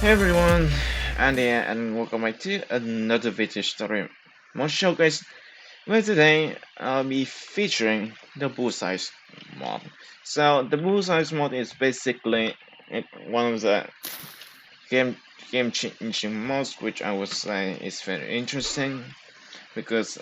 Hey everyone, Andy here, and welcome back to another video story mod show, guys. Well, today I'll be featuring the BULLSEYE mod. So the BULLSEYE mod is basically one of the game changing mods, which I would say is very interesting because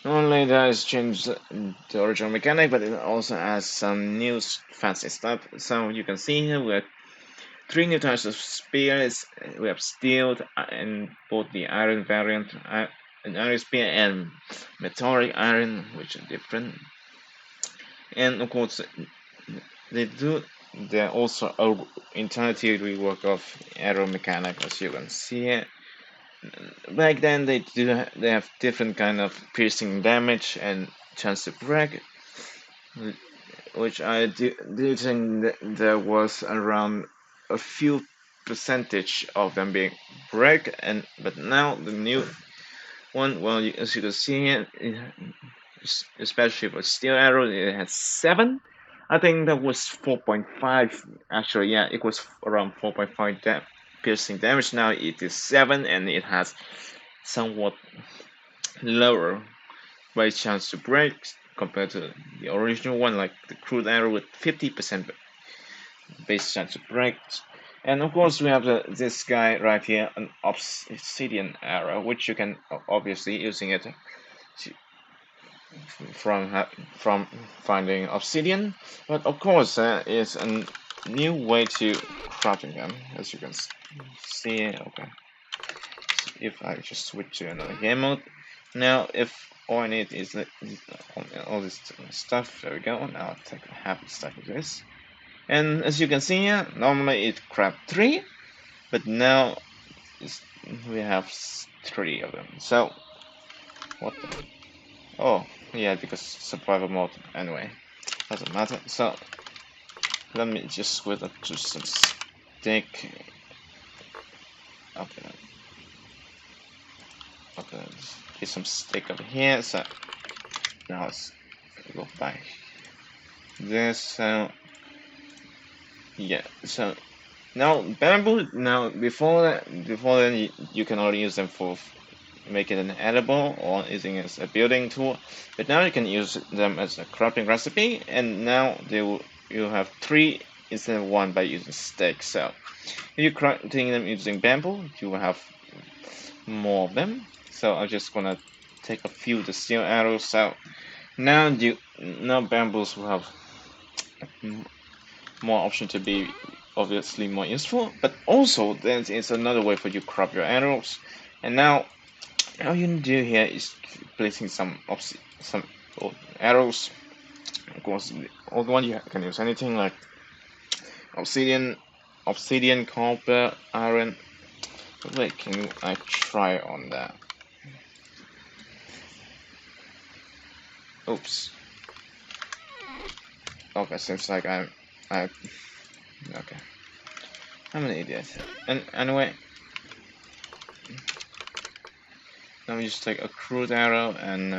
not only does it change the original mechanic, but it also has some new fancy stuff. So you can see here we have three new types of spears. We have steel and both the iron variant, an iron spear and metallic iron, which are different. And of course, they do. They're also entirely rework of arrow mechanic, as you can see here. Back then, they have different kind of piercing damage and chance to break, which I do think that there was around a few percentage of them being break, and but now the new one, well, as you can see here, especially for steel arrow, it has 7. I think that was 4.5. Actually, yeah, it was around 4.5 piercing damage. Now it is 7, and it has somewhat lower base chance to break compared to the original one, like the crude arrow with 50% base chance to break. And of course, we have this guy right here, an obsidian arrow, which you can obviously using it to, from finding obsidian. But of course, there is a new way to crafting them, as you can see. Okay, if I just switch to another game mode, now if all I need is all this stuff, there we go. Now I'll take half the stuff of this. And as you can see here, normally it grabbed 3, but now we have 3 of them. So, what the? Oh, yeah, because survival mode, anyway, doesn't matter. So, let me just switch up to some stick. Okay, okay, get some stick over here. So, now let's go back. This, so, yeah, so now bamboo. Now before then, you can only use them for making an edible or using it as a building tool, but now you can use them as a crafting recipe. And now you have 3 instead of 1 by using sticks. So if you're crafting them using bamboo, you will have more of them. So I'm just gonna take a few of the steel arrows. So now bamboos will have more option to be obviously more useful, but also there is another way for you to craft your arrows. And now all you need to do here is placing some arrows. Of course, the old one you can use anything like obsidian, copper, iron. Wait, can I try on that? Oops. Okay, seems like I okay. I'm an idiot. And anyway, let me just take a crude arrow and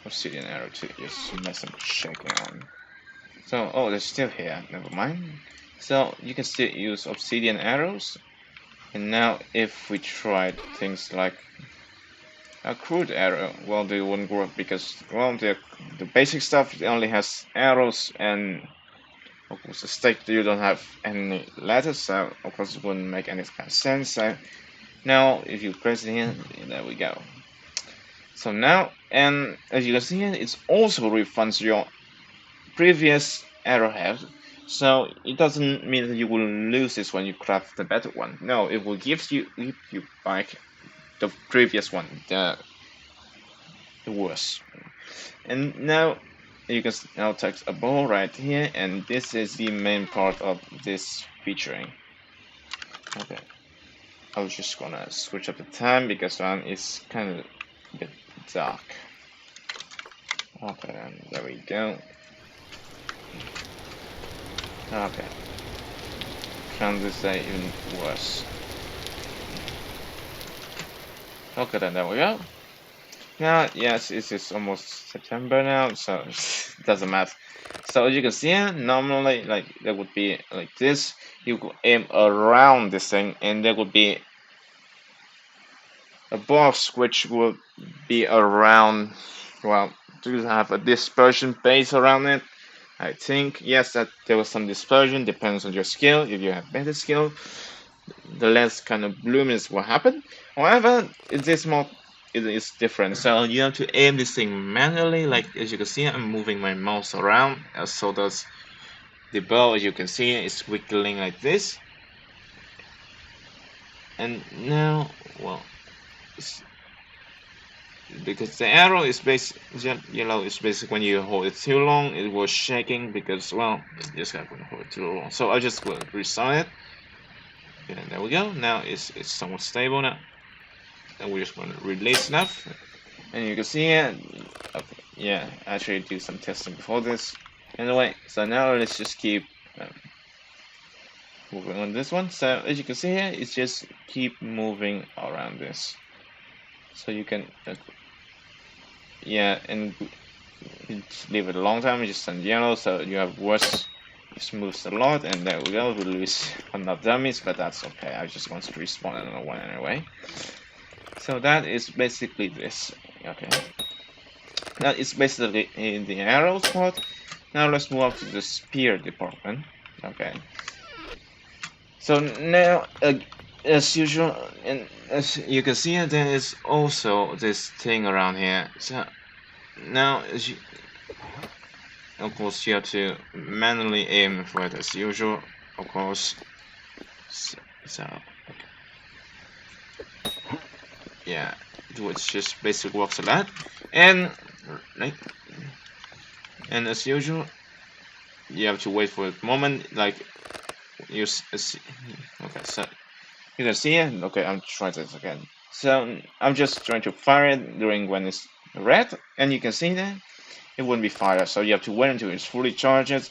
obsidian arrow to just mess some shaking on. So, oh, they're still here. Never mind. So you can still use obsidian arrows. And now, if we tried things like a crude arrow, well, they wouldn't work because, well, the basic stuff only has arrows, and of course the stick you don't have any letters, so of course it wouldn't make any kind of sense. So now, if you press it here, there we go. So now, and as you can see here, it also refunds your previous arrowhead. So it doesn't mean that you will lose this when you craft the better one. No, it will give you back the previous one, the worst. And now you can now take a bow right here, and this is the main part of this featuring. Okay, I was just gonna switch up the time because one is kind of a bit dark. Okay, and there we go. Okay, can't this say even worse? Okay, then there we go. Now, yes, it is almost September now, so it doesn't matter. So as you can see, normally like there would be like this. You could aim around this thing, and there would be a box which would be around. Well, to have a dispersion base around it. I think yes, that there was some dispersion. Depends on your skill. If you have better skill, the less kind of bloominess will happen. However, in this mod, it is different. So you have to aim this thing manually. Like as you can see, I'm moving my mouse around, so does the bow. As you can see, it's wiggling like this. And now, well, because the arrow is it's basic when you hold it too long, it was shaking because well, just got to hold it too long. So I just will restart it. And there we go. Now it's somewhat stable now. And we're just going to release enough. And you can see it. Okay, yeah, actually do some testing before this. Anyway, so now let's just keep moving on this one. So as you can see here, it's just keep moving around this. So you can, yeah, and leave it a long time. Just send yellow, so you have worse. Just moves a lot, and there we go. We lose enough dummies, but that's okay. I just want to respawn another one anyway. So that is basically this. Okay. That is basically in the arrows part. Now let's move up to the spear department. Okay. So now, as usual, and as you can see, there is also this thing around here. So now, of course, you have to manually aim for it as usual. Of course. So okay. Yeah, which just basically works a lot, and like, and as usual, you have to wait for a moment. Like you okay, so you can see it. Okay, I'm trying this again. So I'm just trying to fire it during when it's red, and you can see that it wouldn't be fired. So you have to wait until it's fully charged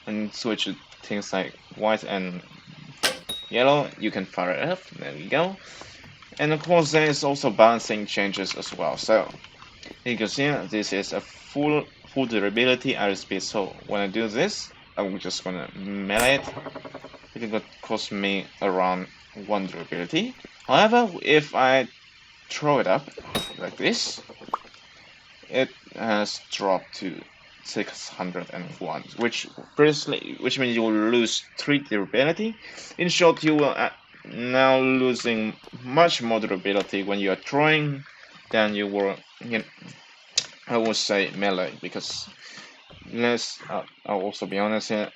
and switch to things like white and yellow. You can fire it up. There we go. And of course, there is also balancing changes as well. So you can see this is a full durability airspeed. So when I do this, I'm just gonna melee it. It will cost me around 1 durability. However, if I throw it up like this, it has dropped to 601, which means you will lose 3 durability. In short, you will now losing much more durability when you are throwing than you were, I would say melee, because I'll also be honest here,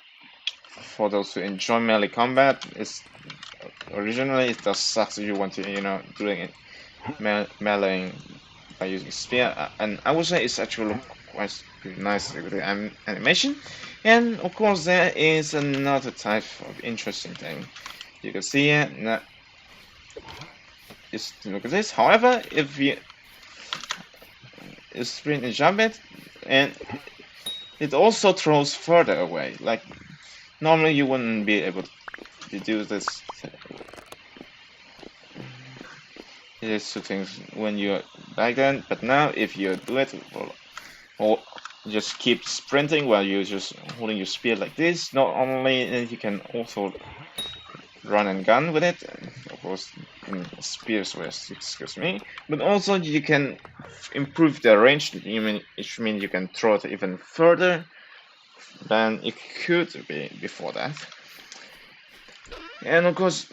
for those who enjoy melee combat, it's originally it does suck if you want to, doing it meleeing by using spear, and I would say it's actually quite nice with the animation. And of course, there is another type of interesting thing. You can see it. Just look at this. However, if you sprint and jump it, and it also throws further away. Like normally you wouldn't be able to do this. These two things when you're back then, but now if you do it, or just keep sprinting while you're just holding your spear like this, not only you can also run and gun with it, of course in spears west, excuse me, but also you can improve the range, which means you can throw it even further than it could be before that. And of course,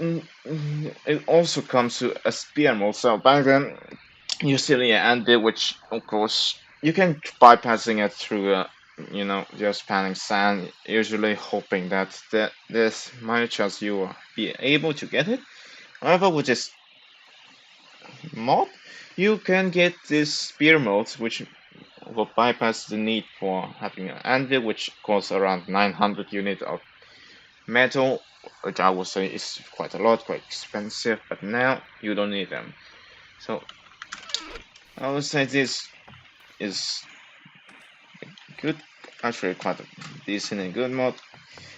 it also comes to a spear mode. So back then, you still ended, which of course you can bypassing it through, just panning sand, usually hoping that there's minor chance you will be able to get it. However, with this mod, you can get this spear mode, which will bypass the need for having an anvil, which costs around 900 units of metal, which I would say is quite a lot, quite expensive, but now you don't need them. So I would say this is good, actually quite a decent and good mod.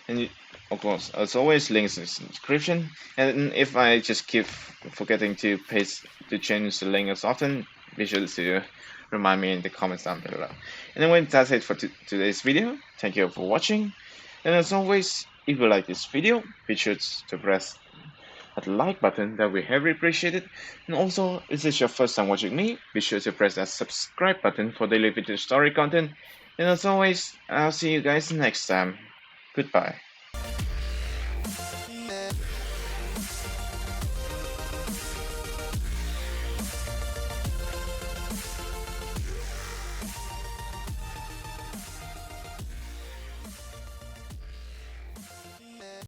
And of course, as always, links in the description. And if I just keep forgetting to change the link as often, be sure to remind me in the comments down below. Anyway, that's it for today's video. Thank you for watching. And as always, if you like this video, be sure to press that like button, that we heavily appreciate it. And also, if this is your first time watching me, be sure to press that subscribe button for daily video story content. And as always, I'll see you guys next time. Goodbye.